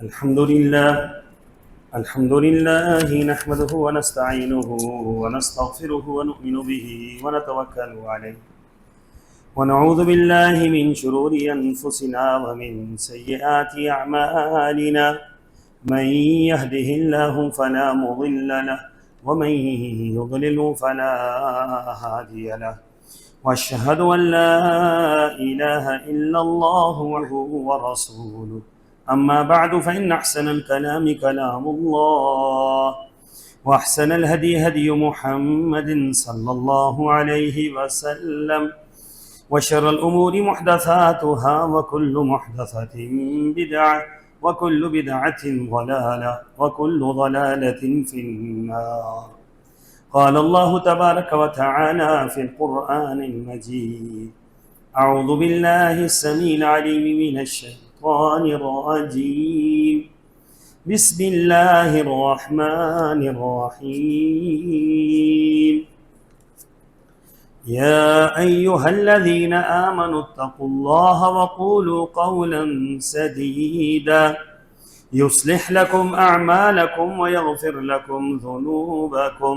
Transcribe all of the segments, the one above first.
الحمد لله نحمده ونستعينه ونستغفره ونؤمن به ونتوكل عليه ونعوذ بالله من شرور أنفسنا ومن سيئات أعمالنا من يهده الله فلا مضل له ومن يضلل فلا هادي له وأشهد أن لا إله إلا الله وحده ورسوله أما بعد فإن أحسن الكلام كلام الله وأحسن الهدي هدي محمد صلى الله عليه وسلم وشر الأمور محدثاتها وكل محدثة بدعة وكل بدعة ضلالة وكل ضلالة في النار. قال الله تبارك وتعالى في القرآن المجيد: أعوذ بالله السميع العليم من الشيطان الرجيم. بسم الله الرحمن الرحيم. يا أيها الذين آمنوا اتقوا الله وقولوا قولا سديدا يصلح لكم أعمالكم ويغفر لكم ذنوبكم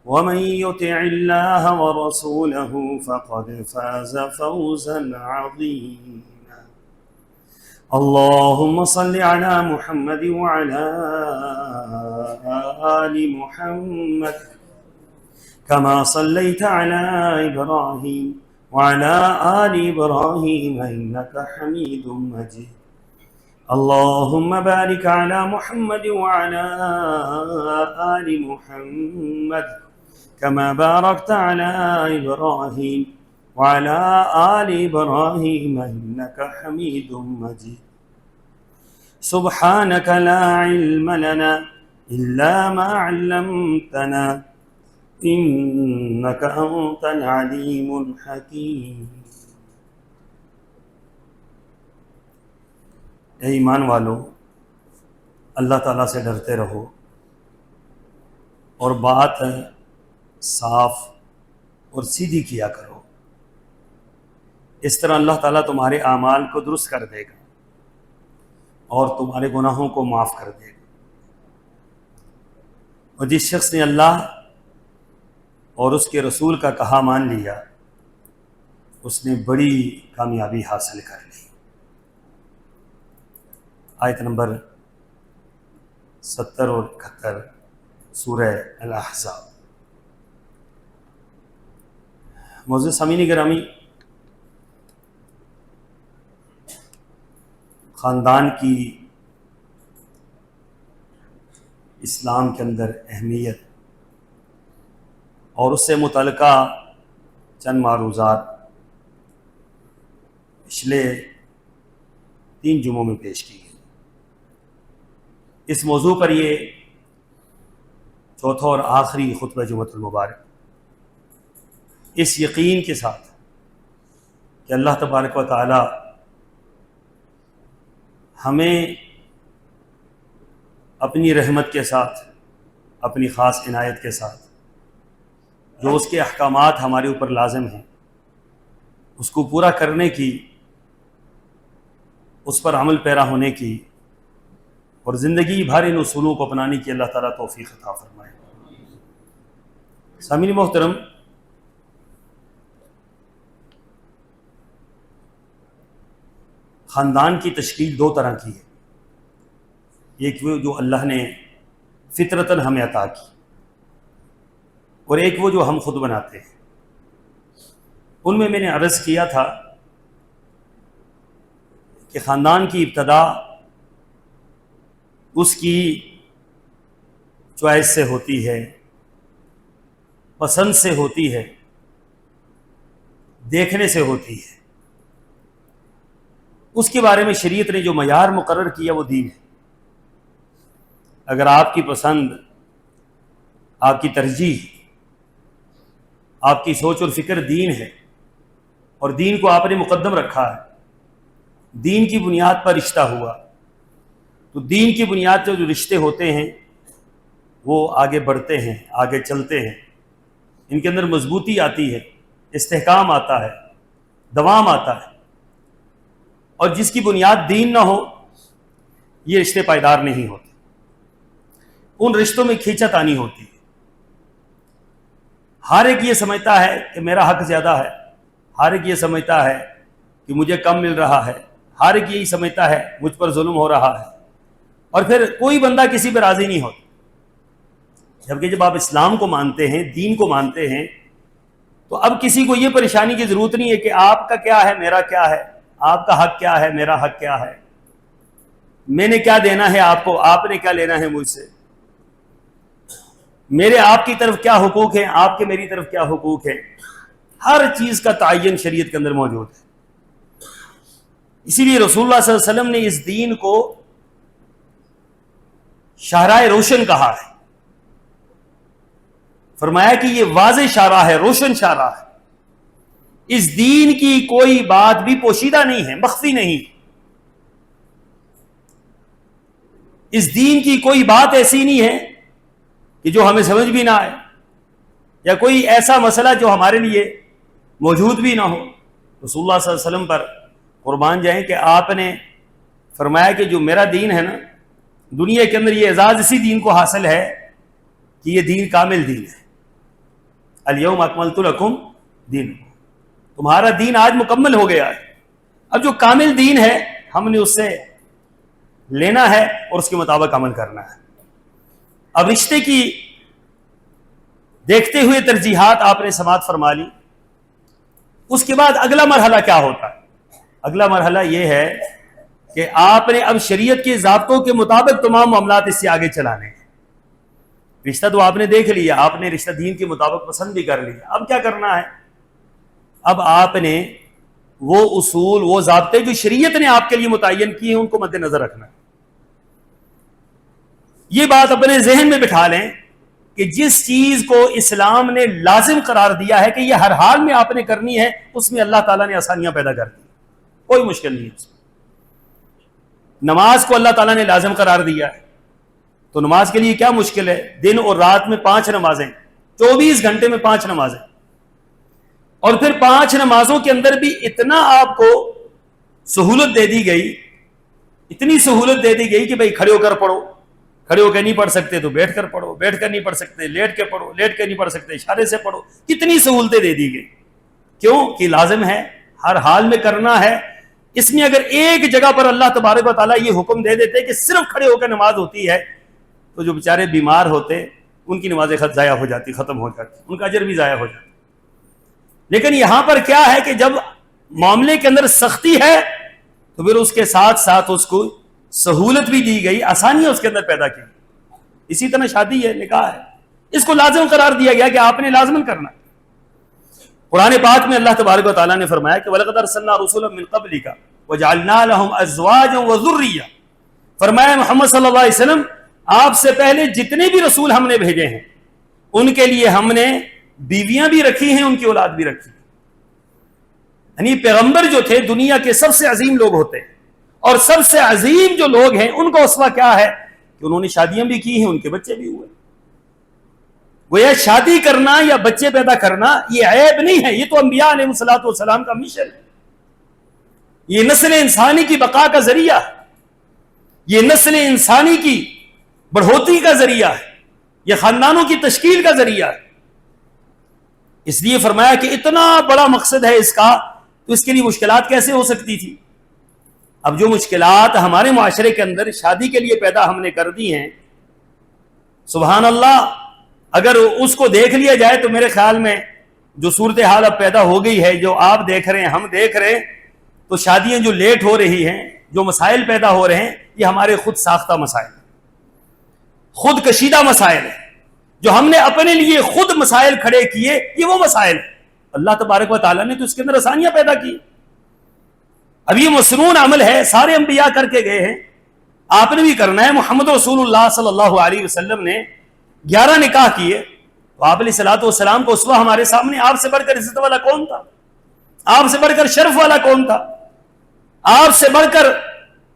ومن يطع الله ورسوله فقد فاز فوزا عظيما. اللهم صل على محمد وعلى آل محمد كما صليت على إبراهيم وعلى آل إبراهيم إنك حميد مجيد. اللهم بارك على محمد وعلى آل محمد كما باركت على إبراهيم وعلى آل إبراهيم إنك حميد مجيد. سبحانك لا علم لنا إلا ما علمتنا إنك أنت العليم الحكيم. اے ایمان والو، اللہ تعالیٰ سے ڈرتے رہو اور بات صاف اور سیدھی کیا کرو، اس طرح اللہ تعالیٰ تمہارے اعمال کو درست کر دے گا اور تمہارے گناہوں کو معاف کر دے گا. اور جس شخص نے اللہ اور اس کے رسول کا کہا مان لیا، اس نے بڑی کامیابی حاصل کر لی. آیت نمبر 70 اور 71 سورہ الاحزاب. معزز سامعین گرامی، خاندان کی اسلام کے اندر اہمیت اور اس سے متعلقہ چند معروضات پچھلے 3 جمعوں میں پیش کی گئی. اس موضوع پر یہ چوتھا اور آخری خطبہ جمعۃ المبارک، اس یقین کے ساتھ کہ اللہ تبارک و تعالی ہمیں اپنی رحمت کے ساتھ، اپنی خاص عنایت کے ساتھ جو اس کے احکامات ہمارے اوپر لازم ہیں اس کو پورا کرنے کی، اس پر عمل پیرا ہونے کی اور زندگی بھر ان اصولوں کو اپنانے کی اللہ تعالیٰ توفیق عطا فرمائے. سامعین محترم، خاندان کی تشکیل 2 طرح کی ہے. ایک وہ جو اللہ نے فطرتاً ہمیں عطا کی، اور ایک وہ جو ہم خود بناتے ہیں. ان میں نے عرض کیا تھا کہ خاندان کی ابتدا اس کی چوائس سے ہوتی ہے، پسند سے ہوتی ہے، دیکھنے سے ہوتی ہے. اس کے بارے میں شریعت نے جو معیار مقرر کیا وہ دین ہے. اگر آپ کی پسند، آپ کی ترجیح، آپ کی سوچ اور فکر دین ہے اور دین کو آپ نے مقدم رکھا ہے، دین کی بنیاد پر رشتہ ہوا، تو دین کی بنیاد سے جو رشتے ہوتے ہیں وہ آگے بڑھتے ہیں، آگے چلتے ہیں، ان کے اندر مضبوطی آتی ہے، استحکام آتا ہے، دوام آتا ہے. اور جس کی بنیاد دین نہ ہو یہ رشتے پائیدار نہیں ہوتے، ان رشتوں میں کھینچاتانی ہوتی ہے۔ ہر ایک یہ سمجھتا ہے کہ میرا حق زیادہ ہے، ہر ایک یہ سمجھتا ہے کہ مجھے کم مل رہا ہے، ہر ایک یہی سمجھتا ہے مجھ پر ظلم ہو رہا ہے، اور پھر کوئی بندہ کسی پہ راضی نہیں ہوتا۔ جبکہ جب آپ اسلام کو مانتے ہیں، دین کو مانتے ہیں، تو اب کسی کو یہ پریشانی کی ضرورت نہیں ہے کہ آپ کا کیا ہے، میرا کیا ہے، آپ کا حق کیا ہے، میرا حق کیا ہے، میں نے کیا دینا ہے آپ کو، آپ نے کیا لینا ہے مجھ سے، میرے آپ کی طرف کیا حقوق ہیں، آپ کے میری طرف کیا حقوق ہیں۔ ہر چیز کا تعین شریعت کے اندر موجود ہے۔ اسی لیے رسول اللہ صلی اللہ علیہ وسلم نے اس دین کو شاہراہ روشن کہا ہے، فرمایا کہ یہ واضح شاہراہ ہے، روشن شاہراہ ہے، اس دین کی کوئی بات بھی پوشیدہ نہیں ہے، مخفی نہیں، اس دین کی کوئی بات ایسی نہیں ہے کہ جو ہمیں سمجھ بھی نہ آئے، یا کوئی ایسا مسئلہ جو ہمارے لیے موجود بھی نہ ہو۔ رسول اللہ صلی اللہ علیہ وسلم پر قربان جائیں کہ آپ نے فرمایا کہ جو میرا دین ہے نا، دنیا کے اندر یہ اعزاز اسی دین کو حاصل ہے کہ یہ دین کامل دین ہے۔ الیوم اکملت لکم دینکم، تمہارا دین آج مکمل ہو گیا ہے۔ اب جو کامل دین ہے ہم نے اس سے لینا ہے اور اس کے مطابق عمل کرنا ہے۔ اب رشتے کی دیکھتے ہوئے ترجیحات آپ نے سماعت فرما لی، اس کے بعد اگلا مرحلہ کیا ہوتا ہے؟ اگلا مرحلہ یہ ہے کہ آپ نے اب شریعت کے ضابطوں کے مطابق تمام معاملات اس سے آگے چلانے ہیں۔ رشتہ تو آپ نے دیکھ لیا، آپ نے رشتہ دین کے مطابق پسند بھی کر لیا، اب کیا کرنا ہے؟ اب آپ نے وہ اصول، وہ ضابطے جو شریعت نے آپ کے لیے متعین کیے ہیں ان کو مد نظر رکھنا ہے۔ یہ بات اپنے ذہن میں بٹھا لیں کہ جس چیز کو اسلام نے لازم قرار دیا ہے کہ یہ ہر حال میں آپ نے کرنی ہے، اس میں اللہ تعالیٰ نے آسانیاں پیدا کر دی، کوئی مشکل نہیں ہے اس میں۔ نماز کو اللہ تعالیٰ نے لازم قرار دیا ہے، تو نماز کے لیے کیا مشکل ہے؟ دن اور رات میں 5 نمازیں، 24 گھنٹے میں 5 نمازیں، اور پھر 5 نمازوں کے اندر بھی اتنا آپ کو سہولت دے دی گئی، اتنی سہولت دے دی گئی کہ بھائی کھڑے ہو کر پڑھو، کھڑے ہو کے نہیں پڑھ سکتے تو بیٹھ کر پڑھو، بیٹھ کر نہیں پڑھ سکتے لیٹ کے پڑھو، لیٹ کے نہیں پڑھ سکتے اشارے سے پڑھو، کتنی سہولتیں دے دی گئی۔ کیوں کہ لازم ہے، ہر حال میں کرنا ہے۔ اس میں اگر ایک جگہ پر اللہ تبارک و تعالیٰ یہ حکم دے دیتے کہ صرف کھڑے ہو کر نماز ہوتی ہے، تو جو بیچارے بیمار ہوتے ان کی نمازیں ضائع ہو جاتی، ختم ہو جاتی، ان کا اجر بھی ضائع ہو جاتا۔ لیکن یہاں پر کیا ہے کہ جب معاملے کے اندر سختی ہے تو پھر اس کے ساتھ ساتھ اس کو سہولت بھی دی گئی، آسانیاں اس کے اندر پیدا کی۔ اسی طرح شادی ہے، نکاح ہے، اس کو لازم قرار دیا گیا کہ آپ نے لازمن کرنا۔ قرآن پاک میں اللہ تبارک و تعالیٰ نے فرمایا کہ وَلَقَدْ أَرْسَلْنَا رُسُلًا مِّن قَبْلِكَ وَجَعَلْنَا لَهُمْ أَزْوَاجًا وَذُرِّيَّةً، فرمایا محمد صلی اللہ علیہ وسلم آپ سے پہلے جتنے بھی رسول ہم نے بھیجے ہیں ان کے لیے ہم نے بیویاں بھی رکھی ہیں، ان کی اولاد بھی رکھی۔ یعنی پیغمبر جو تھے دنیا کے سب سے عظیم لوگ ہوتے ہیں، اور سب سے عظیم جو لوگ ہیں ان کا اسوہ کیا ہے کہ انہوں نے شادیاں بھی کی ہیں، ان کے بچے بھی ہوئے۔ گویا شادی کرنا یا بچے پیدا کرنا یہ عیب نہیں ہے، یہ تو انبیاء علیہ الصلوۃ والسلام کا مشن ہے۔ یہ نسل انسانی کی بقا کا ذریعہ ہے، یہ نسل انسانی کی بڑھوتری کا ذریعہ ہے، یہ خاندانوں کی تشکیل کا ذریعہ ہے۔ اس لیے فرمایا کہ اتنا بڑا مقصد ہے اس کا، تو اس کے لیے مشکلات کیسے ہو سکتی تھی؟ اب جو مشکلات ہمارے معاشرے کے اندر شادی کے لیے پیدا ہم نے کر دی ہیں، سبحان اللہ، اگر اس کو دیکھ لیا جائے تو میرے خیال میں جو صورتحال اب پیدا ہو گئی ہے، جو آپ دیکھ رہے ہیں، ہم دیکھ رہے ہیں، تو شادیاں جو لیٹ ہو رہی ہیں، جو مسائل پیدا ہو رہے ہیں، یہ ہمارے خود ساختہ مسائل ہیں، خود کشیدہ مسائل ہیں، جو ہم نے اپنے لیے خود مسائل کھڑے کیے، یہ وہ مسائل ہیں۔ اللہ تبارک و تعالیٰ نے تو اس کے اندر آسانیاں پیدا کی۔ اب یہ مسنون عمل ہے، سارے انبیاء کر کے گئے ہیں، آپ نے بھی کرنا ہے۔ محمد رسول اللہ صلی اللہ علیہ وسلم نے 11 نکاح کیے، تو آپ علیہ الصلوۃ والسلام کو اسوہ ہمارے سامنے، آپ سے بڑھ کر عزت والا کون تھا؟ آپ سے بڑھ کر شرف والا کون تھا؟ آپ سے بڑھ کر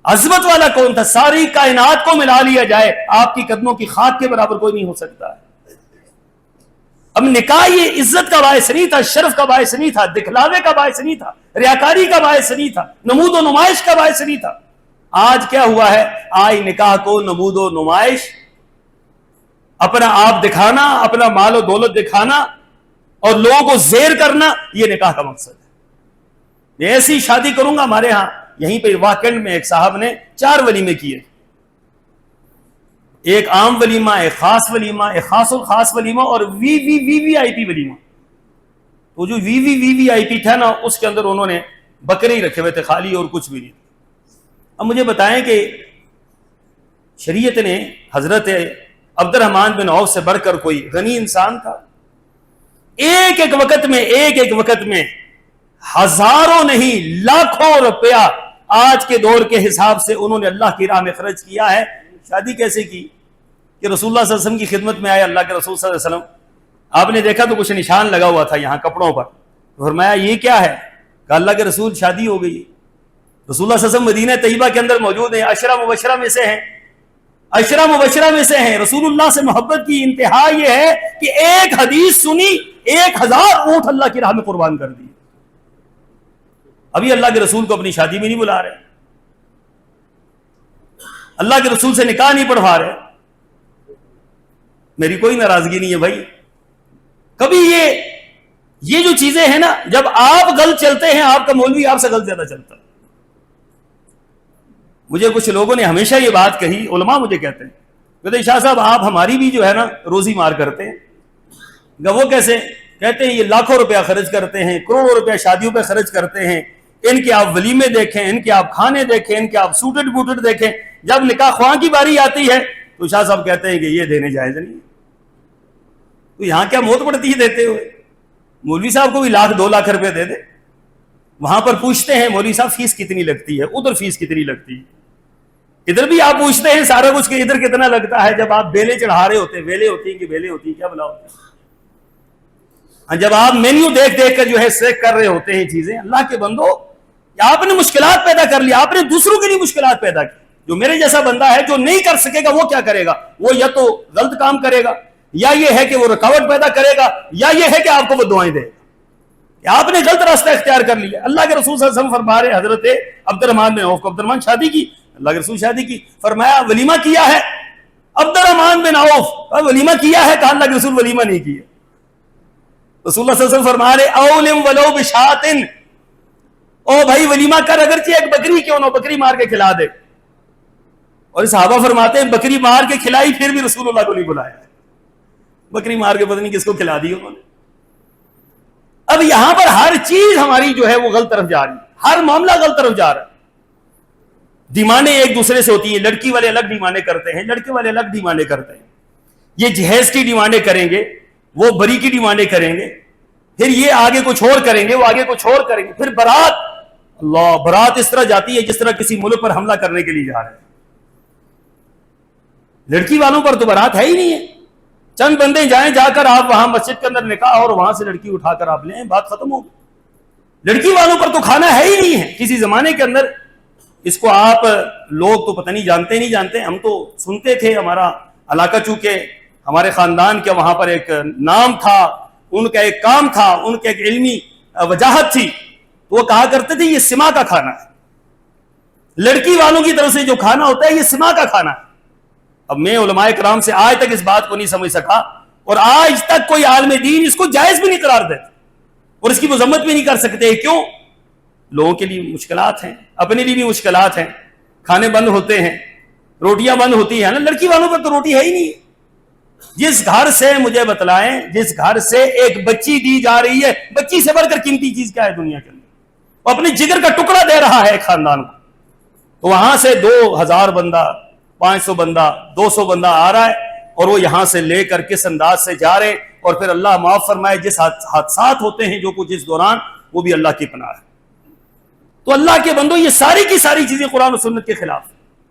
عظمت والا کون تھا؟ ساری کائنات کو ملا لیا جائے، آپ کی قدموں کی خاک کے برابر کوئی نہیں ہو سکتا ہے۔ اب نکاح یہ عزت کا باعث نہیں تھا، شرف کا باعث نہیں تھا، دکھلاوے کا باعث نہیں تھا، ریاکاری کا باعث نہیں تھا، نمود و نمائش کا باعث نہیں تھا۔ آج کیا ہوا ہے؟ آج نکاح کو نمود و نمائش، اپنا آپ دکھانا، اپنا مال و دولت دکھانا اور لوگوں کو زیر کرنا، یہ نکاح کا مقصد ہے۔ میں ایسی شادی کروں گا، ہمارے ہاں یہیں پہ واکنڈ میں ایک صاحب نے 4 ولیمے کیے، ایک عام ولیمہ، ایک خاص ولیمہ، ایک خاص الخاص ولیمہ اور وی آئی پی ولیمہ۔ تو جو وی آئی پی تھا نا، اس کے اندر انہوں نے بکرے ہی رکھے ہوئے تھے خالی، اور کچھ بھی نہیں۔ اب مجھے بتائیں کہ شریعت نے حضرت عبد الرحمن بن عوف سے بڑھ کر کوئی غنی انسان تھا؟ ایک ایک وقت میں ہزاروں نہیں لاکھوں روپیہ آج کے دور کے حساب سے انہوں نے اللہ کی راہ میں خرچ کیا ہے۔ شادی کیسے کی کہ رسول اللہ صلی اللہ علیہ وسلم کی خدمت میں آئے اللہ کے رسول صلی اللہ علیہ وسلم، آپ نے دیکھا تو کچھ نشان لگا ہوا تھا یہاں کپڑوں پر، تو فرمایا یہ کیا ہے؟ کہ اللہ کے رسول شادی ہو گئی۔ رسول اللہ صلی اللہ علیہ وسلم مدینہ طیبہ کے اندر موجود ہیں، عشرہ مبشرہ میں سے ہیں، عشرہ مبشرہ میں سے ہیں۔ رسول اللہ سے محبت کی انتہا یہ ہے کہ ایک حدیث سنی 1000 اونٹ اللہ کی راہ میں قربان کر دی۔ ابھی اللہ کے رسول کو اپنی شادی میں نہیں بلا رہے، اللہ کے رسول سے نکاح نہیں پڑھوا رہے۔ میری کوئی ناراضگی نہیں ہے بھائی، کبھی یہ جو چیزیں ہیں نا، جب آپ غلط چلتے ہیں، آپ کا مولوی آپ سے غلط زیادہ چلتا ہے۔ مجھے کچھ لوگوں نے ہمیشہ یہ بات کہی، علماء مجھے کہتے ہیں شاہ صاحب آپ ہماری بھی جو ہے نا روزی مار کرتے ہیں۔ وہ کیسے؟ کہتے ہیں یہ لاکھوں روپیہ خرچ کرتے ہیں، کروڑوں روپیہ شادیوں پہ خرچ کرتے ہیں، ان کے آپ ولیمے دیکھیں، ان کے آپ کھانے دیکھیں، ان کے آپ سوٹڈ بوٹڈ دیکھیں، جب نکاح خواہ کی باری آتی ہے تو شاہ صاحب کہتے ہیں کہ یہ دینے جائز نہیں۔ تو یہاں کیا موت پڑتی ہے دیتے ہوئے؟ مولوی صاحب کو بھی 1,00,000 2 لاکھ روپے دے دے۔ وہاں پر پوچھتے ہیں مولوی صاحب فیس کتنی لگتی ہے، ادھر فیس کتنی لگتی ہے، ادھر بھی آپ پوچھتے ہیں سارا کچھ کہ ادھر کتنا لگتا ہے۔ جب آپ بیلے چڑھا رہے ہوتے ہیں، ویلے ہوتی ہیں کہ بیلے ہوتی ہیں، کیا بلا ہوتا ہے، جب آپ مینیو دیکھ کر جو ہے سیک کر رہے ہوتے ہیں چیزیں، اللہ کے بندو آپ نے مشکلات پیدا کر لی، آپ نے دوسروں کے لیے مشکلات پیدا کی۔ جو میرے جیسا بندہ ہے جو نہیں کر سکے گا وہ کیا کرے گا؟ وہ یا تو غلط کام کرے گا، یا یہ ہے کہ وہ رکاوٹ پیدا کرے گا، یا یہ ہے کہ آپ کو وہ دعائیں دے گا کہ آپ نے غلط راستہ اختیار کر لیا۔ اللہ کے رسول صلی اللہ علیہ وسلم فرما رہے حضرت عبد الرحمن بن عوف کو، عبد الرحمن شادی کی، اللہ کے رسول شادی کی، فرمایا ولیمہ کیا ہے؟ عبد الرحمن بن عوف ولیمہ کیا ہے؟ کہا اللہ کے رسول ولیمہ نہیں کیا۔ رسول اللہ صلی اللہ علیہ وسلم فرما رہے اولم ولو بشاتن، او بھائی ولیمہ کر، اگرچہ ایک بکری کیوں نہ، بکری مار کے کھلا دے۔ اور صحابہ فرماتے ہیں بکری مار کے کھلائی پھر بھی رسول اللہ کو نہیں بلایا، بکری مار کے پتہ نہیں کس کو کھلا دی انہوں نے۔ اب یہاں پر ہر چیز ہماری جو ہے وہ غلط طرف جا رہی ہے، ہر معاملہ غلط طرف جا رہا ہے۔ ڈیمانڈیں ایک دوسرے سے ہوتی ہیں، لڑکی والے الگ ڈیمانڈیں کرتے ہیں، لڑکے والے الگ ڈیمانڈیں کرتے ہیں۔ یہ جہیز کی ڈیمانڈیں کریں گے، وہ بری کی ڈیمانڈیں کریں گے، پھر یہ آگے کچھ اور کریں گے، وہ آگے کچھ اور کریں گے، پھر بارات، اللہ بارات اس طرح جاتی ہے جس طرح کسی ملک پر حملہ کرنے کے لیے جا رہے ہیں۔ لڑکی والوں پر تو بارات ہے ہی نہیں ہے، چند بندے جائیں، جا کر آپ وہاں مسجد کے اندر نکاح اور وہاں سے لڑکی اٹھا کر آپ لیں، بات ختم ہوگی۔ لڑکی والوں پر تو کھانا ہے ہی نہیں ہے۔ کسی زمانے کے اندر اس کو آپ لوگ تو پتہ نہیں جانتے، ہم تو سنتے تھے، ہمارا علاقہ چونکہ ہمارے خاندان کے وہاں پر ایک نام تھا، ان کا ایک کام تھا، ان کا ایک علمی وجاہت تھی، تو وہ کہا کرتے تھے یہ سما کا کھانا ہے، لڑکی والوں کی طرف سے جو کھانا ہوتا ہے یہ سما کا کھانا ہے۔ اب میں علماء کرام سے آج تک اس بات کو نہیں سمجھ سکا، اور آج تک کوئی عالم دین اس کو جائز بھی نہیں قرار دیتا اور اس کی مذمت بھی نہیں کر سکتے۔ کیوں؟ لوگوں کے لیے مشکلات ہیں، اپنے لیے بھی مشکلات ہیں، کھانے بند ہوتے ہیں، روٹیاں بند ہوتی ہیں نا، لڑکی والوں پر تو روٹی ہے ہی نہیں۔ جس گھر سے مجھے بتلائیں، جس گھر سے ایک بچی دی جا رہی ہے، بچی سے بڑھ کر قیمتی چیز کیا ہے دنیا کے اندر؟ وہ اپنے جگر کا ٹکڑا دے رہا ہے ایک خاندان کو، تو وہاں سے 2000 بندہ، 500 بندہ، 200 بندہ آ رہا ہے، اور وہ یہاں سے لے کر کس انداز سے جا رہے، اور پھر اللہ معاف فرمائے جس حادثات ہوتے ہیں جو کچھ اس دوران، وہ بھی اللہ کی پناہ ہے۔ تو اللہ کے بندو یہ ساری کی ساری چیزیں قرآن و سنت کے خلاف۔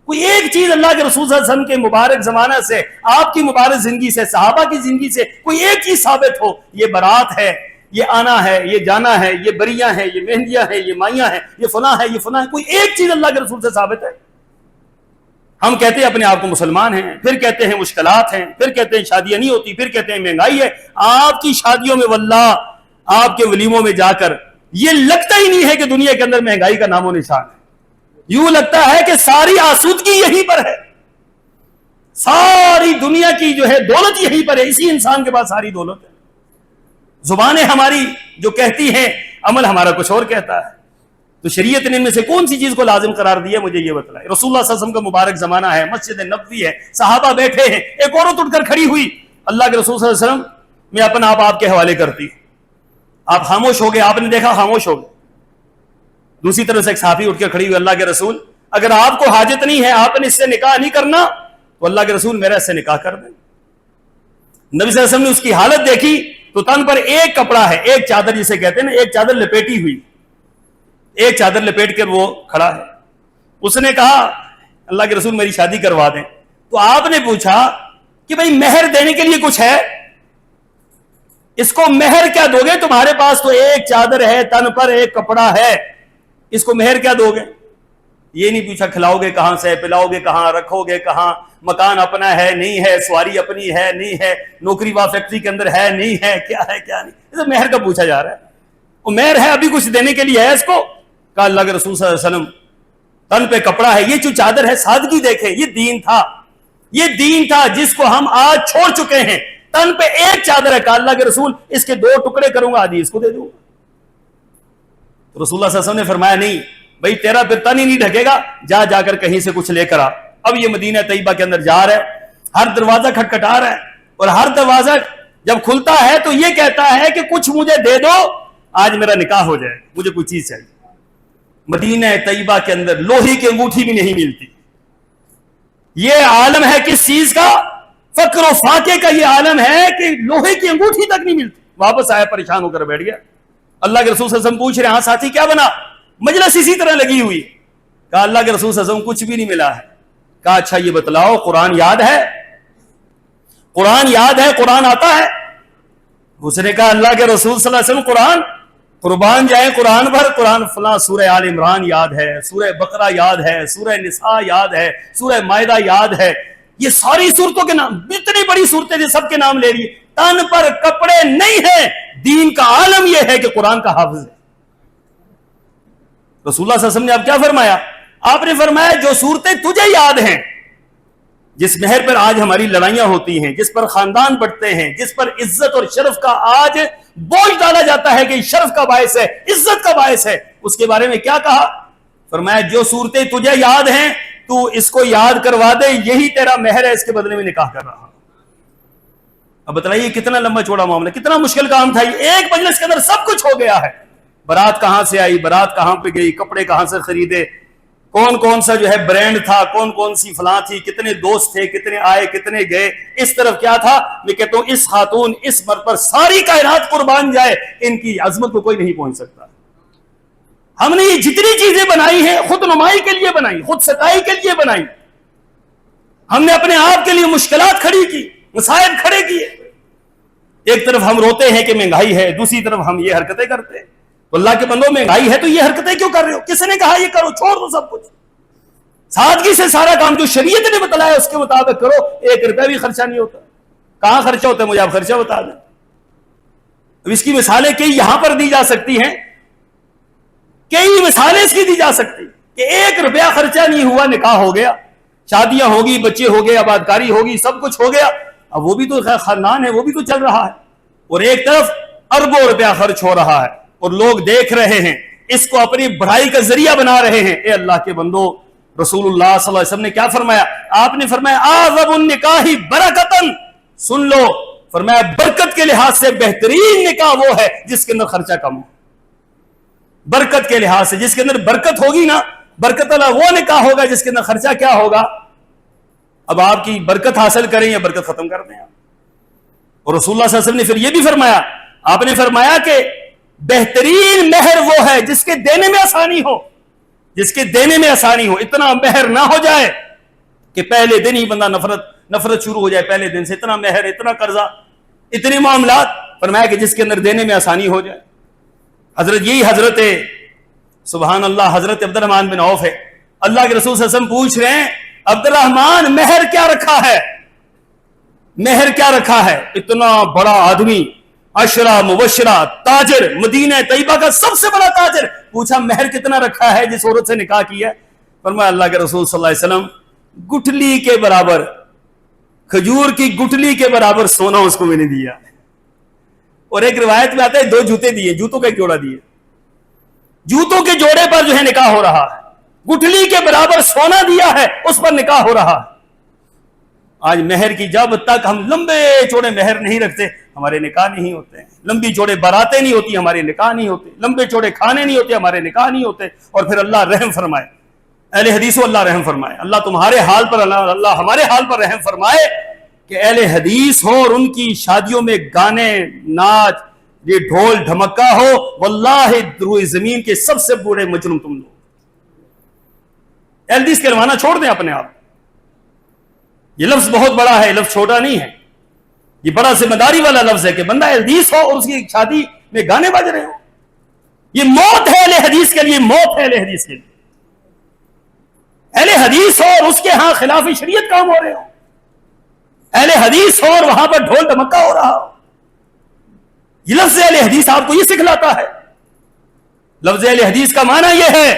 کوئی ایک چیز اللہ کے رسول صلی اللہ علیہ وسلم کے مبارک زمانہ سے، آپ کی مبارک زندگی سے، صحابہ کی زندگی سے کوئی ایک چیز ثابت ہو، یہ برات ہے، یہ آنا ہے، یہ جانا ہے، یہ بریاں ہیں، یہ مہندیاں ہیں، یہ مائیاں ہیں، یہ فلاں ہے، یہ فلاں ہے، کوئی ایک چیز اللہ کے رسول سے ثابت ہے؟ ہم کہتے ہیں اپنے آپ کو مسلمان ہیں، پھر کہتے ہیں مشکلات ہیں، پھر کہتے ہیں شادیاں نہیں ہوتی، پھر کہتے ہیں مہنگائی ہے۔ آپ کی شادیوں میں واللہ، آپ کے ولیموں میں جا کر یہ لگتا ہی نہیں ہے کہ دنیا کے اندر مہنگائی کا نام و نشان ہے۔ یوں لگتا ہے کہ ساری آسودگی یہیں پر ہے، ساری دنیا کی جو ہے دولت یہیں پر ہے، اسی انسان کے پاس ساری دولت ہے۔ زبانیں ہماری جو کہتی ہیں، عمل ہمارا کچھ اور کہتا ہے۔ تو شریعت نے ان میں سے کون سی چیز کو لازم قرار دیا، مجھے یہ بتلائے۔ رسول اللہ صلی اللہ علیہ وسلم کا مبارک زمانہ ہے، مسجد نبوی ہے، صحابہ بیٹھے ہیں، ایک عورت اٹھ کر کھڑی ہوئی، اللہ کے رسول صلی اللہ علیہ وسلم میں اپنا آپ کے حوالے کرتی، آپ خاموش ہو گئے، آپ نے دیکھا خاموش ہو گئے۔ دوسری طرف سے ایک صحابی اٹھ کے کھڑی ہوئی، اللہ کے رسول اگر آپ کو حاجت نہیں ہے، آپ نے اس سے نکاح نہیں کرنا تو اللہ کے رسول میرا اس سے نکاح کر دیں۔ نبی صلی اللہ علیہ وسلم نے اس کی حالت دیکھی تو تن پر ایک کپڑا ہے، ایک چادر جسے کہتے ہیں نا، ایک چادر لپیٹی ہوئی، ایک چادر لپیٹ کر وہ کھڑا ہے۔ اس نے کہا اللہ کے رسول میری شادی کروا دیں۔ تو آپ نے پوچھا کہ بھئی مہر دینے کے لیے کچھ ہے؟ اس کو مہر کیا دو گے؟ تمہارے پاس تو ایک چادر ہے، تن پر ایک کپڑا ہے، اس کو مہر کیا دو گے؟ یہ نہیں پوچھا کھلاؤ گے کہاں سے، پلاؤ گے کہاں، رکھو گے کہاں، مکان اپنا ہے نہیں ہے، سواری اپنی ہے نہیں ہے، نوکری وا فیکٹری کے اندر ہے نہیں ہے، کیا ہے کیا نہیں، اسے مہر کا پوچھا جا رہا ہے۔ وہ مہر ہے، ابھی کچھ دینے کے لیے ہے اس کو؟ کہا اللہ کے رسول صلی اللہ علیہ وسلم تن پہ کپڑا ہے، یہ جو چادر ہے، سادگی دیکھیں، یہ دین تھا، یہ دین تھا جس کو ہم آج چھوڑ چکے ہیں۔ تن پہ ایک چادر ہے، کہا اللہ کے رسول اس کے 2 ٹکڑے کروں گا، آدھی اس کو دے دوں گا۔ تو رسول اللہ صلی اللہ علیہ وسلم نے فرمایا نہیں بھئی تیرا پھر تن ہی نہیں ڈھکے گا، جا کر کہیں سے کچھ لے کر آ۔ اب یہ مدینہ طیبہ کے اندر جا رہا ہے، ہر دروازہ کھٹکھٹا رہا ہے، اور ہر دروازہ جب کھلتا ہے تو یہ کہتا ہے کہ کچھ مجھے دے دو، آج میرا نکاح ہو جائے، مجھے کوئی چیز چاہیے۔ مدینہ طیبہ کے اندر لوہے کی انگوٹھی بھی نہیں ملتی۔ یہ عالم ہے کس چیز کا؟ فقر و فاقے کا یہ عالم ہے کہ لوہے کی انگوٹھی تک نہیں ملتی۔ واپس آیا، پریشان ہو کر بیٹھ گیا۔ اللہ کے رسول صلی اللہ علیہ وسلم پوچھ رہے ہیں ہاں ساتھی کیا بنا؟ مجلس اسی طرح لگی ہوئی۔ کہا اللہ کے رسول صلی اللہ علیہ وسلم کچھ بھی نہیں ملا ہے۔ کہا اچھا یہ بتلاؤ قرآن یاد ہے؟ قرآن یاد ہے؟ قرآن آتا ہے؟ اس نے کہا اللہ کے رسول صلی اللہ علیہ وسلم قرآن، قربان جائیں قرآن پر، قرآن فلاں سورہ آل عمران یاد ہے، سورہ بقرہ یاد ہے، سورہ نساء یاد ہے، سورہ مائدہ یاد ہے، یہ ساری صورتوں کے نام، اتنی بڑی صورتیں جو سب کے نام لے رہی ہے، تن پر کپڑے نہیں ہیں۔ دین کا عالم یہ ہے کہ قرآن کا حافظ ہے۔ رسول اللہ صلی اللہ علیہ وسلم نے اب کیا فرمایا؟ آپ نے فرمایا جو صورتیں تجھے یاد ہیں، جس مہر پر آج ہماری لڑائیاں ہوتی ہیں، جس پر خاندان بٹتے ہیں، جس پر عزت اور شرف کا آج بوجھ ڈالا جاتا ہے کہ شرف کا باعث ہے، عزت کا باعث ہے، اس کے بارے میں کیا کہا؟ فرمایا جو صورتیں تجھے یاد ہیں تو اس کو یاد کروا دے، یہی تیرا مہر ہے، اس کے بدلے میں نکاح کر رہا ہوں۔ اب بتائیے کتنا لمبا چوڑا معاملہ، کتنا مشکل کام تھا۔ یہ ایک مجلس کے اندر سب کچھ ہو گیا ہے۔ برات کہاں سے آئی، برات کہاں پہ گئی، کپڑے کہاں سے خریدے، کون کون سا جو ہے برینڈ تھا، کون کون سی فلاں تھی، کتنے دوست تھے، کتنے آئے کتنے گئے، اس طرف کیا تھا۔ میں کہتا ہوں اس خاتون اس مرد پر ساری کائنات قربان جائے، ان کی عظمت کو کوئی نہیں پہنچ سکتا۔ ہم نے یہ جتنی چیزیں بنائی ہیں خود نمائی کے لیے بنائی، خود ستائی کے لیے بنائی، ہم نے اپنے آپ کے لیے مشکلات کھڑی کی، مسائل کھڑے کیے۔ ایک طرف ہم روتے ہیں کہ مہنگائی ہے، دوسری طرف ہم یہ حرکتیں کرتے ہیں۔ تو اللہ کے بندوں مہنگائی ہے تو یہ حرکتیں کیوں کر رہے ہو؟ کس نے کہا یہ کرو؟ چھوڑ دو سب کچھ، سادگی سے سارا کام جو شریعت نے بتلایا اس کے مطابق کرو، 1 روپیہ بھی خرچہ نہیں ہوتا۔ کہاں خرچہ ہوتا ہے مجھے آپ خرچہ بتا دیں۔ اب اس کی مثالیں کئی یہاں پر دی جا سکتی ہیں، کئی مثالیں اس کی دی جا سکتی کہ 1 روپیہ خرچہ نہیں ہوا، نکاح ہو گیا، شادیاں ہوگی، بچے ہو گئے، آبادکاری ہوگی، سب کچھ ہو گیا، اب وہ بھی تو خاندان ہے، وہ بھی تو چل رہا ہے، اور ایک طرف اربوں روپیہ خرچ ہو رہا ہے اور لوگ دیکھ رہے ہیں، اس کو اپنی بڑھائی کا ذریعہ بنا رہے ہیں۔ اے اللہ کے بندو، رسول اللہ صلی اللہ علیہ وسلم نے کیا فرمایا؟ آپ نے فرمایا اعظم النکاح برکتاً، سن لو، فرمایا برکت کے لحاظ سے بہترین نکاح وہ ہے جس کے اندر خرچہ کم ہو۔ برکت کے لحاظ سے جس کے اندر برکت ہوگی نا، برکت والا وہ نکاح ہوگا جس کے اندر خرچہ کیا ہوگا؟ اب آپ کی برکت حاصل کریں یا برکت ختم کر دیں۔ اور رسول اللہ صلی اللہ علیہ وسلم نے پھر یہ بھی فرمایا، آپ نے فرمایا کہ بہترین مہر وہ ہے جس کے دینے میں آسانی ہو، جس کے دینے میں آسانی ہو، اتنا مہر نہ ہو جائے کہ پہلے دن ہی بندہ نفرت شروع ہو جائے، پہلے دن سے اتنا مہر، اتنا قرضہ، اتنے معاملات۔ فرمایا کہ جس کے اندر دینے میں آسانی ہو جائے۔ حضرت سبحان اللہ حضرت عبد الرحمن بن عوف ہے، اللہ کے رسول صلی اللہ علیہ وسلم پوچھ رہے ہیں عبد الرحمن مہر کیا رکھا ہے؟ مہر کیا رکھا ہے؟ اتنا بڑا آدمی، عشرہ مبشرہ، تاجر، مدینہ طیبہ کا سب سے بڑا تاجر، پوچھا مہر کتنا رکھا ہے جس عورت سے نکاح کیا ہے؟ فرمایا اللہ کے رسول صلی اللہ علیہ وسلم گٹھلی کے برابر, کھجور کی گٹھلی کے برابر سونا اس کو میں نے دیا. اور ایک روایت میں آتا ہے 2 جوتے دیے, جوتوں کا ایک جوڑا دیے, جوتوں کے جوڑے پر جو ہے نکاح ہو رہا ہے, گٹھلی کے برابر سونا دیا ہے, اس پر نکاح ہو رہا ہے. آج مہر کی جب تک ہم لمبے چوڑے مہر نہیں رکھتے ہمارے نکاح نہیں ہوتے ہیں, لمبی چوڑے باراتیں نہیں ہوتی ہمارے نکاح نہیں ہوتے, لمبے چوڑے کھانے نہیں ہوتے ہمارے نکاح نہیں ہوتے. اور پھر اللہ رحم فرمائے, اہل حدیثوں اللہ رحم فرمائے, اللہ تمہارے حال پر, اللہ ہمارے حال پر رحم فرمائے کہ اہل حدیث ہو اور ان کی شادیوں میں گانے ناچ یہ ڈھول دھمکا ہو, واللہ روئے زمین کے سب سے بڑے مجرم تم لوگ. اہل حدیث کہلوانا چھوڑ دیں اپنے آپ. یہ لفظ بہت بڑا ہے, لفظ چھوٹا نہیں ہے, یہ بڑا ذمہ داری والا لفظ ہے کہ بندہ اہل حدیث ہو اور اس کی شادی میں گانے بج رہے ہو. یہ موت ہے اہل حدیث کے لیے, موت ہے اہل حدیث کے لیے. اہل حدیث ہو اور اس کے ہاں خلاف شریعت کام ہو رہے ہو, اہل حدیث ہو اور وہاں پر ڈھول دھمکا ہو رہا ہو. یہ لفظ اہل حدیث آپ کو یہ سکھلاتا ہے. لفظ اہل حدیث کا معنی یہ ہے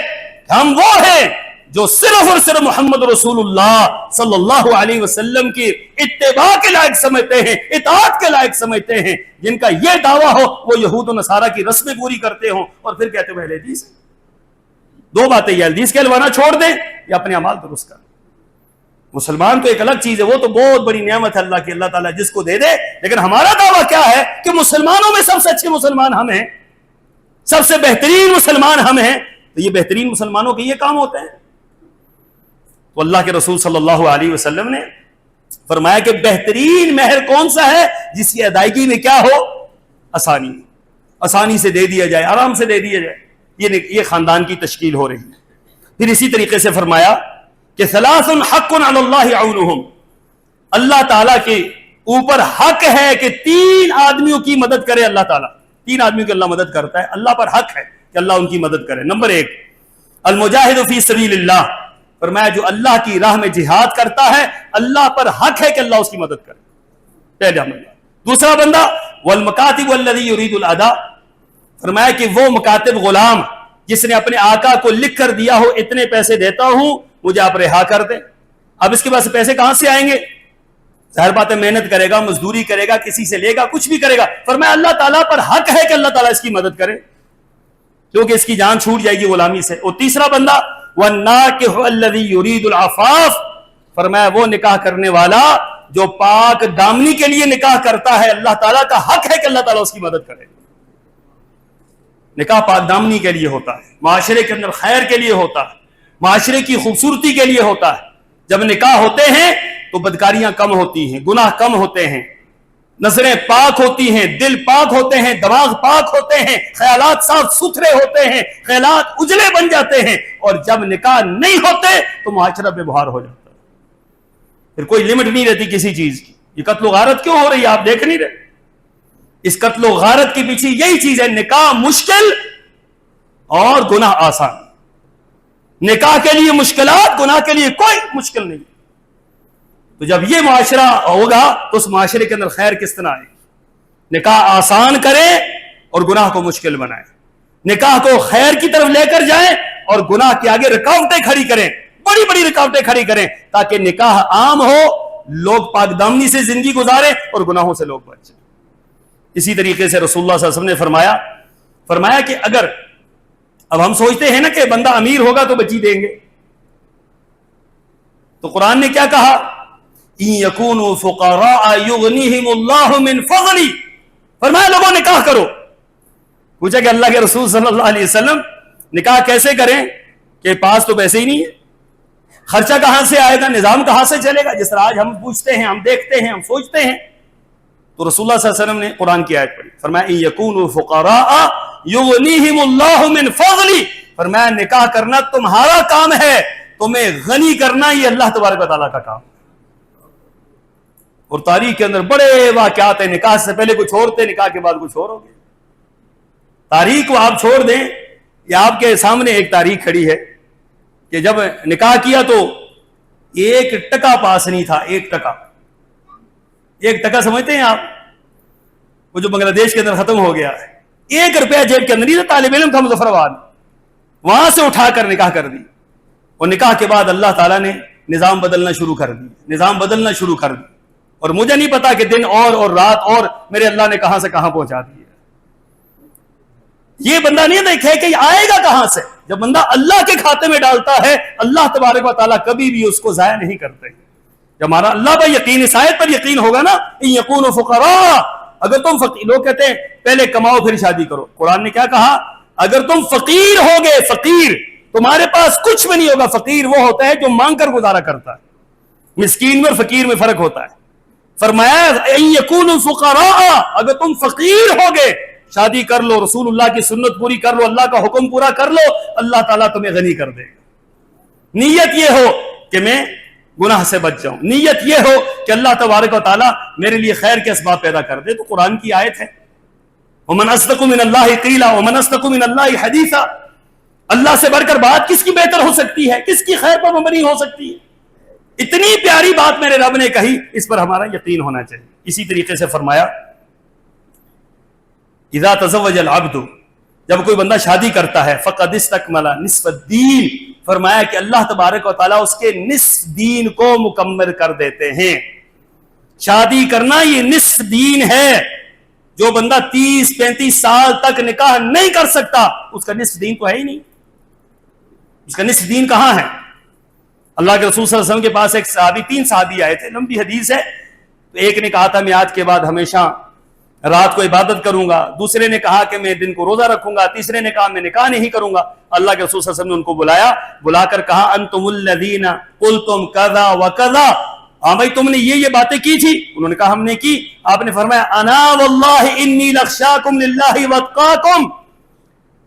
کہ ہم وہ ہیں جو صرف اور صرف محمد رسول اللہ صلی اللہ علیہ وسلم کی اتباع کے لائق سمجھتے ہیں, اطاعت کے لائق سمجھتے ہیں, جن کا یہ دعویٰ ہو وہ یہود و نصارہ کی رسمیں پوری کرتے ہوں اور پھر کہتے ہیں اہل حدیث. 2 باتیں, یہ حدیث کہلوانا چھوڑ دیں یا اپنے اعمال درست کر. مسلمان تو ایک الگ چیز ہے, وہ تو بہت بڑی نعمت ہے اللہ کی, اللہ تعالیٰ جس کو دے دے. لیکن ہمارا دعویٰ کیا ہے کہ مسلمانوں میں سب سے اچھے مسلمان ہم ہیں, سب سے بہترین مسلمان ہم ہیں. تو یہ بہترین مسلمانوں کے یہ کام ہوتے ہیں. تو اللہ کے رسول صلی اللہ علیہ وسلم نے فرمایا کہ بہترین مہر کون سا ہے جس کی ادائیگی میں کیا ہو, آسانی, آسانی سے دے دیا جائے, آرام سے دے دیا جائے. یہ خاندان کی تشکیل ہو رہی ہے. پھر اسی طریقے سے فرمایا کہ ثلاث حق علی اللہ عونہم, اللہ تعالیٰ کے اوپر حق ہے کہ 3 آدمیوں کی مدد کرے اللہ تعالیٰ. 3 آدمیوں کی اللہ مدد کرتا ہے, اللہ پر حق ہے کہ اللہ ان کی مدد کرے. نمبر 1 المجاہد فی سبیل اللہ, فرمایا جو اللہ کی راہ میں جہاد کرتا ہے اللہ پر حق ہے کہ اللہ اس کی مدد کرے. پہلا بندہ. دوسرا بندہ والمکاتب الذی یرید الادا, فرمایا کہ وہ مکاتب غلام جس نے اپنے آقا کو لکھ کر دیا ہو اتنے پیسے دیتا ہوں مجھے آپ رہا کر دیں. اب اس کے پاس پیسے کہاں سے آئیں گے؟ ظاہر بات ہے محنت کرے گا, مزدوری کرے گا, کسی سے لے گا, کچھ بھی کرے گا. فرمایا اللہ تعالیٰ پر حق ہے کہ اللہ تعالیٰ اس کی مدد کرے کیونکہ اس کی جان چھوٹ جائے گی غلامی سے. اور تیسرا بندہ والناکح الذی یرید العفاف, فرمایا وہ نکاح کرنے والا جو پاک دامنی کے لیے نکاح کرتا ہے اللہ تعالیٰ کا حق ہے کہ اللہ تعالیٰ اس کی مدد کرے. نکاح پاک دامنی کے لیے ہوتا ہے, معاشرے کے اندر خیر کے لیے ہوتا ہے, معاشرے کی خوبصورتی کے لیے ہوتا ہے. جب نکاح ہوتے ہیں تو بدکاریاں کم ہوتی ہیں, گناہ کم ہوتے ہیں, نظریں پاک ہوتی ہیں, دل پاک ہوتے ہیں, دماغ پاک ہوتے ہیں, خیالات صاف ستھرے ہوتے ہیں, خیالات اجلے بن جاتے ہیں. اور جب نکاح نہیں ہوتے تو معاشرہ بے بہار ہو جاتا ہے, پھر کوئی لمٹ نہیں رہتی کسی چیز کی. یہ قتل و غارت کیوں ہو رہی ہے آپ دیکھ نہیں رہے؟ اس قتل و غارت کے پیچھے یہی چیز ہے, نکاح مشکل اور گناہ آسان. نکاح کے لیے مشکلات, گناہ کے لیے کوئی مشکل نہیں. تو جب یہ معاشرہ ہوگا تو اس معاشرے کے اندر خیر کس طرح آئے؟ نکاح آسان کرے اور گناہ کو مشکل بنائے, نکاح کو خیر کی طرف لے کر جائیں اور گناہ کے آگے رکاوٹیں کھڑی کریں, بڑی بڑی رکاوٹیں کھڑی کریں تاکہ نکاح عام ہو, لوگ پاک دامنی سے زندگی گزاریں اور گناہوں سے لوگ بچیں. اسی طریقے سے رسول اللہ صلی اللہ علیہ وسلم نے فرمایا کہ اگر اب ہم سوچتے ہیں نا کہ بندہ امیر ہوگا تو بچی دیں گے, تو قرآن نے کیا کہا؟ ان یکونوا فقراء یغنیہم اللہ من فضلہ, فرمایا لوگوں نکاح کرو. پوچھا کہ اللہ کے رسول صلی اللہ علیہ وسلم نکاح کیسے کریں کہ پاس تو پیسے ہی نہیں ہے, خرچہ کہاں سے آئے گا, نظام کہاں سے چلے گا؟ جس طرح آج ہم پوچھتے ہیں, ہم دیکھتے ہیں, ہم سوچتے ہیں. تو رسول اللہ صلی اللہ علیہ وسلم نے قرآن کی آیت پڑھی, فرمایا ان یکونوا فقراء یغنیہم اللہ من فضلہ, فرمایا نکاح کرنا تمہارا کام ہے, تمہیں غنی کرنا یہ اللہ تبارک و تعالیٰ کا کام. اور تاریخ کے اندر بڑے واقعات ہیں, نکاح سے پہلے کچھ اور تھے, نکاح کے بعد کچھ اور ہو گئے. تاریخ کو آپ چھوڑ دیں, یا آپ کے سامنے ایک تاریخ کھڑی ہے کہ جب نکاح کیا تو 1 ٹکا پاس نہیں تھا. 1 ٹکا سمجھتے ہیں آپ؟ وہ جو بنگلہ دیش کے اندر ختم ہو گیا ہے, 1 روپیہ جیب کے اندر نہیں تھا. طالب علم تھا مظفر آباد, وہاں سے اٹھا کر نکاح کر دی. اور نکاح کے بعد اللہ تعالیٰ نے نظام بدلنا شروع کر دی اور مجھے نہیں پتا کہ دن اور رات اور میرے اللہ نے کہاں سے کہاں پہنچا دیا. یہ بندہ نہیں دیکھے کہ یہ آئے گا کہاں سے. جب بندہ اللہ کے کھاتے میں ڈالتا ہے اللہ تبارک و تعالیٰ کبھی بھی اس کو ضائع نہیں کرتے. جب ہمارا اللہ پر یقین، اس آیت پر یقین ہوگا نا، یقون فقراء، اگر تم فقیر، لوگ کہتے ہیں پہلے کماؤ پھر شادی کرو. قرآن نے کیا کہا؟ اگر تم فقیر ہوگے، فقیر تمہارے پاس کچھ بھی نہیں ہوگا. فقیر وہ ہوتا ہے جو مانگ کر گزارا کرتا ہے. مسکین میں اور فقیر میں فرق ہوتا ہے. فرمایا یقون فقراء، اگر تم فقیر ہوگے شادی کر لو، رسول اللہ کی سنت پوری کر لو، اللہ کا حکم پورا کر لو، اللہ تعالیٰ تمہیں غنی کر دے گا. نیت یہ ہو کہ میں گناہ سے بچ جاؤں، نیت یہ ہو کہ اللہ تبارک و تعالیٰ میرے لیے خیر کے اسباب پیدا کر دے. تو قرآن کی آیت ہے وَمَنْ أَصْدَقُ مِنَ اللَّهِ قِيلًا وَمَنْ أَصْدَقُ مِنَ اللَّهِ حَدِيثًا. اللہ سے بڑھ کر بات کس کی بہتر ہو سکتی ہے، کس کی خیر پر مبنی ہو سکتی ہے. اتنی پیاری بات میرے رب نے کہی، اس پر ہمارا یقین ہونا چاہیے. اسی طریقے سے فرمایا اذا تزوج العبد، جب کوئی بندہ شادی کرتا ہے فقد استکمل نصف الدین، فرمایا کہ اللہ تبارک و تعالیٰ اس کے نصف دین کو مکمل کر دیتے ہیں. شادی کرنا یہ نصف دین ہے. جو بندہ 30-35 سال تک نکاح نہیں کر سکتا اس کا نصف دین تو ہے ہی نہیں. اس کا نصف دین کہاں ہے؟ اللہ کے رسول صلی اللہ علیہ وسلم کے پاس ایک صحابی، 3 صحابی آئے تھے، لمبی حدیث ہے. تو ایک نے کہا تھا میں آج کے بعد ہمیشہ رات کو عبادت کروں گا، دوسرے نے کہا کہ میں دن کو روزہ رکھوں گا، تیسرے نے کہا میں نکاح نہیں کروں گا. اللہ کے رسول صلی اللہ علیہ وسلم نے ان کو بلا کر کہا انتم الذین قلتم کذا وکذا، ہاں بھائی تم نے یہ باتیں کی تھی. انہوں نے کہا ہم نے کی. آپ نے فرمایا انا واللہ انی لخشاکم للہ واتقاکم،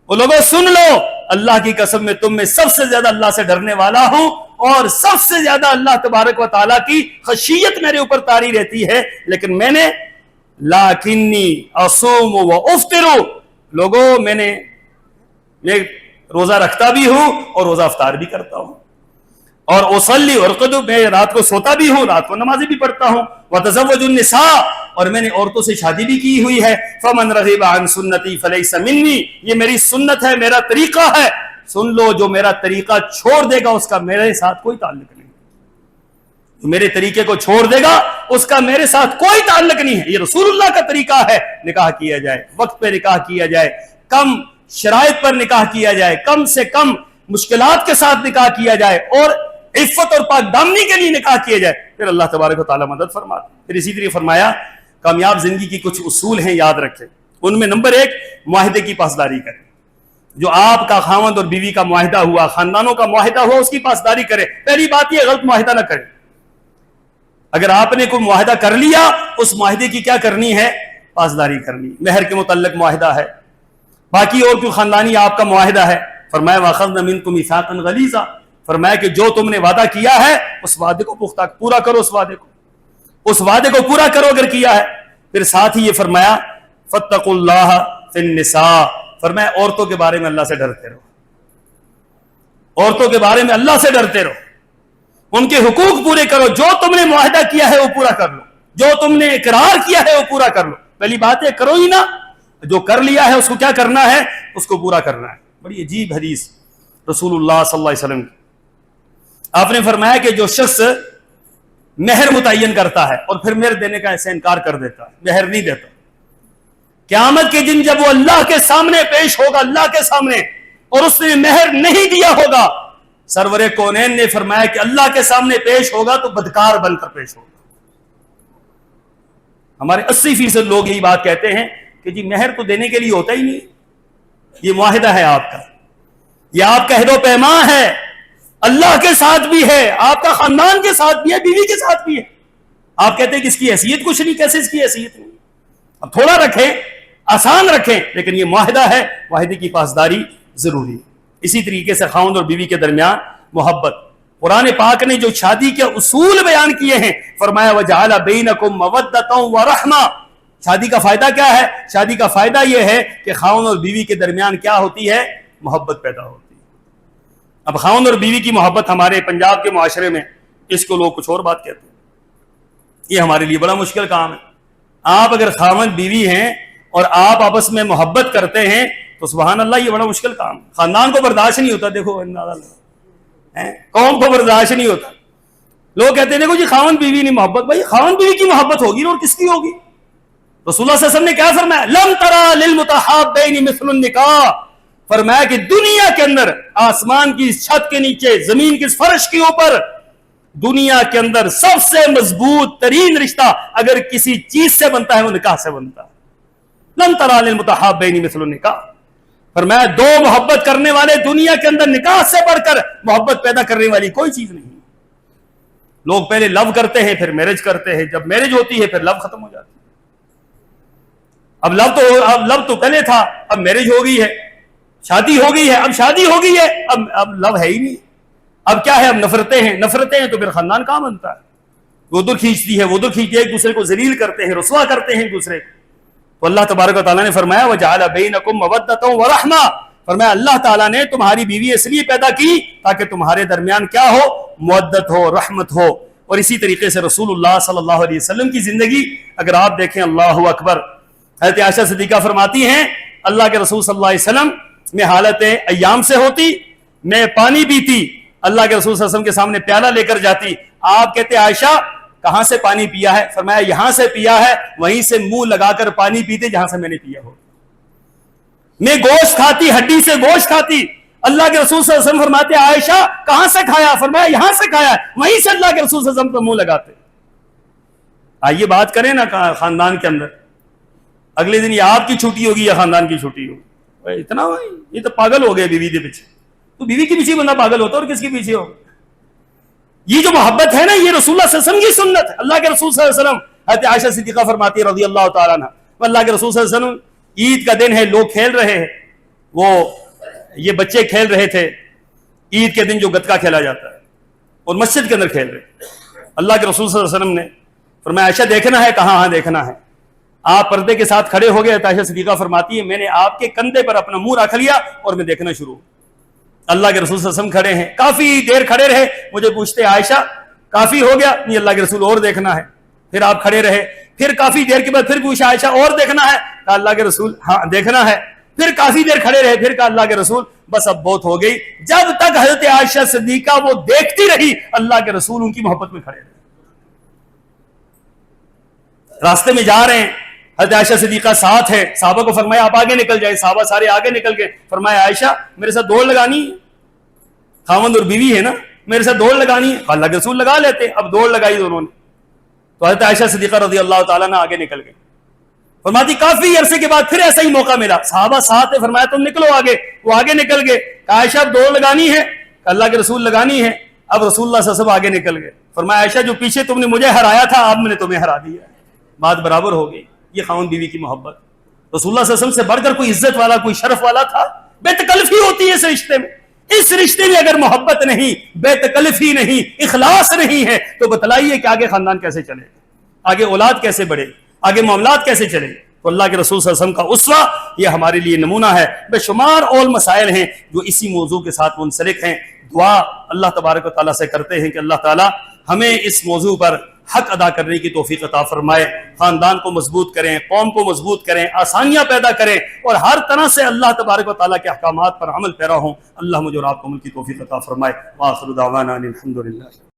وہ لوگوں سن لو اللہ کی قسم میں تم میں سب سے زیادہ اللہ سے ڈرنے والا ہوں اور سب سے زیادہ اللہ تبارک و تعالیٰ کی خشیت میرے اوپر طاری رہتی ہے. لیکن میں نے لاکنی اصوم و افطر، لوگوں میں روزہ رکھتا بھی ہوں اور روزہ افطار بھی کرتا ہوں. اور اصلی ارقد، میں رات کو سوتا بھی ہوں، رات کو نمازیں بھی پڑھتا ہوں. وتزوج النساء، اور میں نے عورتوں سے شادی بھی کی ہوئی ہے. فمن رغب عن سنتی فلیس منی، یہ میری سنت ہے، میرا طریقہ ہے. سن لو جو میرا طریقہ چھوڑ دے گا اس کا میرے ساتھ کوئی تعلق نہیں. جو میرے طریقے کو چھوڑ دے گا اس کا میرے ساتھ کوئی تعلق نہیں ہے. یہ رسول اللہ کا طریقہ ہے. نکاح کیا جائے، وقت پہ نکاح کیا جائے، کم شرائط پر نکاح کیا جائے، کم سے کم مشکلات کے ساتھ نکاح کیا جائے، اور عفت اور پاک دامنی کے لیے نکاح کیا جائے، پھر اللہ تبارک و تعالیٰ مدد فرماتا. پھر اسی طرح فرمایا کامیاب زندگی کی کچھ اصول ہیں، یاد رکھیں. ان میں نمبر 1 معاہدے کی پاسداری کریں. جو آپ کا خاوند اور بیوی کا معاہدہ ہوا، خاندانوں کا معاہدہ ہوا، اس کی پاسداری کرے. پہلی بات یہ غلط معاہدہ نہ کرے. اگر آپ نے کوئی معاہدہ کر لیا اس معاہدے کی کیا کرنی ہے؟ پاسداری کرنی. مہر کے متعلق معاہدہ ہے، باقی اور کوئی خاندانی آپ کا معاہدہ ہے. فرمایا وَأَخَذْنَ مِنْكُمْ مِيثَاقًا غَلِيظًا، فرمایا کہ جو تم نے وعدہ کیا ہے اس وعدے کو پختہ پورا کرو. اس وعدے کو پورا کرو اگر کیا ہے. پھر ساتھ ہی یہ فرمایا فَاتَّقُوا اللَّهَ فِي النِّسَاءِ، فرمایا عورتوں کے بارے میں اللہ سے ڈرتے رہو. عورتوں کے بارے میں اللہ سے ڈرتے رہو، ان کے حقوق پورے کرو. جو تم نے معاہدہ کیا ہے وہ پورا کر لو، جو تم نے اقرار کیا ہے وہ پورا کر لو. پہلی بات ہے کرو ہی نہ، جو کر لیا ہے اس کو کیا کرنا ہے؟ اس کو پورا کرنا ہے. بڑی عجیب حدیث رسول اللہ صلی اللہ علیہ وسلم کی. آپ نے فرمایا کہ جو شخص مہر متعین کرتا ہے اور پھر مہر دینے کا ایسے انکار کر دیتا ہے، مہر نہیں دیتا، قیامت کے دن جب وہ اللہ کے سامنے پیش ہوگا، اللہ کے سامنے، اور اس نے مہر نہیں دیا ہوگا، سرور کونین نے فرمایا کہ اللہ کے سامنے پیش ہوگا تو بدکار بن کر پیش ہوگا. ہمارے 80% لوگ یہی بات کہتے ہیں کہ جی مہر تو دینے کے لیے ہوتا ہی نہیں، یہ معاہدہ ہے آپ کا، یہ آپ کا عہد و پیمان ہے، اللہ کے ساتھ بھی ہے، آپ کا خاندان کے ساتھ بھی ہے، بیوی کے ساتھ بھی ہے. آپ کہتے ہیں کہ اس کی حیثیت کچھ نہیں. کیسے اس کی حیثیت نہیں؟ اب تھوڑا رکھیں، آسان رکھیں، لیکن یہ معاہدہ ہے، معاہدے کی پاسداری ضروری ہے. اسی طریقے سے خاوند اور بیوی کے درمیان محبت. قرآن پاک نے جو شادی کے اصول بیان کیے ہیں، فرمایا وَجَعَلَ بَيْنَكُمْ مَوَدَّةً وَرَحْمَةً. شادی کا فائدہ کیا ہے؟ شادی کا فائدہ یہ ہے کہ خاوند اور بیوی کے درمیان کیا ہوتی ہے؟ محبت پیدا ہوتی ہے. اب خاوند اور بیوی کی محبت ہمارے پنجاب کے معاشرے میں اس کو لوگ کچھ اور بات کہتے ہیں. یہ ہمارے لیے بڑا مشکل کام ہے. آپ اگر خاوند بیوی ہیں اور آپ آپس میں محبت کرتے ہیں تو سبحان اللہ یہ بڑا مشکل کام. خاندان کو برداشت نہیں ہوتا. دیکھو قوم کو برداشت نہیں ہوتا. لوگ کہتے ہیں دیکھو جی خاوند بیوی نہیں محبت. بھائی خاوند بیوی کی محبت ہوگی اور کس کی ہوگی؟ رسول اللہ صلی اللہ علیہ وسلم نے کیا فرمایا؟ لم ترى للمتحابین مثل النکاح. فرمایا کہ دنیا کے اندر، آسمان کی چھت کے نیچے، زمین کے فرش کے اوپر، دنیا کے اندر سب سے مضبوط ترین رشتہ اگر کسی چیز سے بنتا ہے وہ نکاح سے بنتا ہے. لم ترى للمتحابین مثل النکاح. فرمایا دو محبت کرنے والے دنیا کے اندر نکاح سے بڑھ کر محبت پیدا کرنے والی کوئی چیز نہیں. لوگ پہلے لو کرتے ہیں پھر میرج کرتے ہیں، جب میرج ہوتی ہے پھر لو ختم ہو جاتی ہے. اب لو تو پہلے تھا، اب میرج ہو گئی ہے، شادی ہو گئی ہے، اب شادی ہو گئی ہے، اب لو ہے ہی نہیں. اب کیا ہے؟ اب نفرتیں ہیں تو پھر خاندان کہاں بنتا ہے؟ وہ ادھر کھینچتی ہے وہ ادھر کھینچتی ہے، ایک دوسرے کو ذلیل کرتے ہیں، رسوا کرتے ہیں ایک دوسرے کو. تو اللہ تبارک و تعالیٰ نے فرمایا وَجَعَلَ بَيْنَكُمْ مَوَدَّةً وَرَحْمَةً. فرمایا اللہ تعالیٰ نے تمہاری بیوی اس لیے پیدا کی تاکہ تمہارے درمیان کیا ہو؟ مودت ہو، رحمت ہو. اور اسی طریقے سے رسول اللہ صلی اللہ علیہ وسلم کی زندگی اگر آپ دیکھیں، اللہ اکبر. حضرت عائشہ صدیقہ فرماتی ہیں اللہ کے رسول صلی اللہ علیہ وسلم میں حالت ایام سے ہوتی، میں پانی پیتی، اللہ کے رسول صلی اللہ علیہ وسلم کے سامنے پیالہ لے کر جاتی. آپ کہتے عائشہ کہاں سے پانی پیا ہے؟ فرمایا یہاں سے پیا ہے، وہیں سے منہ لگا کر پانی پیتے جہاں سے میں نے پیا ہو. میں گوشت کھاتی، ہڈی سے گوشت کھاتی. اللہ کے رسول صلی اللہ علیہ وسلم فرماتے عائشہ کہاں سے کھایا؟ فرمایا یہاں سے کھایا ہے، وہیں سے اللہ کے رسول صلی اللہ علیہ وسلم کو منہ لگاتے. آئیے بات کریں نا خاندان کے اندر، اگلے دن یہ آپ کی چھٹی ہوگی یا خاندان کی چھٹی ہوگی. اتنا یہ تو پاگل ہو گئے بیوی کے پیچھے. تو بیوی کے پیچھے بندہ پاگل ہوتا ہے اور کس کے پیچھے ہوگا؟ یہ جو محبت ہے نا، یہ رسول اللہ صلی اللہ علیہ وسلم کی سنت ہے. اللہ کے رسول صلی اللہ علیہ وسلم، حضرت عائشہ صدیقہ فرماتی رضی اللہ تعالیٰ عنہ، اللہ کے رسول صلی اللہ علیہ وسلم عید کا دن ہے، لوگ کھیل رہے ہیں، وہ یہ بچے کھیل رہے تھے عید کے دن جو گتکا کھیلا جاتا ہے، اور مسجد کے اندر کھیل رہے. اللہ کے رسول صلی اللہ علیہ وسلم نے فرمایا عائشہ دیکھنا ہے؟ کہاں؟ ہاں دیکھنا ہے. آپ پردے کے ساتھ کھڑے ہو گئے. عائشہ صدیقہ فرماتی ہے میں نے آپ کے کندھے پر اپنا منہ رکھ لیا اور میں دیکھنا شروع. اللہ کے رسول صلی اللہ علیہ وسلم کھڑے ہیں، کافی دیر کھڑے رہے. مجھے پوچھتے عائشہ کافی ہو گیا؟ نہیں اللہ کے رسول اور دیکھنا ہے. پھر آپ کھڑے رہے، پھر کافی دیر کے بعد پھر پوچھا عائشہ اور دیکھنا ہے؟ کہا اللہ کے رسول ہاں دیکھنا ہے. پھر کافی دیر کھڑے رہے، پھر کہا اللہ کے رسول بس اب بہت ہو گئی. جب تک حضرت عائشہ صدیقہ وہ دیکھتی رہی، اللہ کے رسول ان کی محبت میں کھڑے رہے. راستے میں جا رہے ہیں، حضرت عائشہ صدیقہ ساتھ ہے. صحابہ کو فرمایا آپ آگے نکل جائے. صحابہ سارے آگے نکل گئے. فرمایا عائشہ میرے ساتھ دوڑ لگانی ہے، خاوند اور بیوی ہے نا، میرے ساتھ دوڑ لگانی ہے. اللہ کے رسول لگا لیتے. اب دوڑ لگائی دونوں نے. تو حضرت عائشہ صدیقہ رضی اللہ تعالیٰ نے آگے نکل گئے. فرماتی کافی عرصے کے بعد پھر ایسا ہی موقع ملا، صحابہ ساتھ ہے. فرمایا تم نکلو آگے. وہ آگے نکل گئے. کہا عائشہ اب دوڑ لگانی ہے؟ اللہ کے رسول لگانی ہے. اب رسول اللہ صلی اللہ علیہ وسلم آگے نکل گئے. فرمایا عائشہ جو پیچھے تم نے مجھے ہرایا تھا اب میں نے تمہیں ہرا دیا. بات برابر ہو گئی. یہ خاوند بیوی کی محبت. رسول اللہ صلی اللہ علیہ وسلم سے بڑھ کر کوئی عزت والا، کوئی شرف والا تھا؟ بے تکلفی ہوتی ہے اس رشتے میں. اس رشتے میں اگر محبت نہیں، بے تکلفی نہیں، اخلاص نہیں ہے تو بتلائیے کہ آگے خاندان کیسے چلے، آگے اولاد کیسے بڑھے، آگے معاملات کیسے چلے. تو اللہ کے رسول صلی اللہ علیہ وسلم کا اسوہ یہ ہمارے لیے نمونہ ہے. بے شمار اور مسائل ہیں جو اسی موضوع کے ساتھ منسلک ہیں. دعا اللہ تبارک و تعالیٰ سے کرتے ہیں کہ اللہ تعالیٰ ہمیں اس موضوع پر حق ادا کرنے کی توفیق عطا فرمائے. خاندان کو مضبوط کریں، قوم کو مضبوط کریں، آسانیاں پیدا کریں، اور ہر طرح سے اللہ تبارک و تعالیٰ کے احکامات پر عمل پیرا ہوں. اللہ مجھے اور آپ کو عمل کی توفیق عطا فرمائے. وآخر دعوانا الحمدللہ.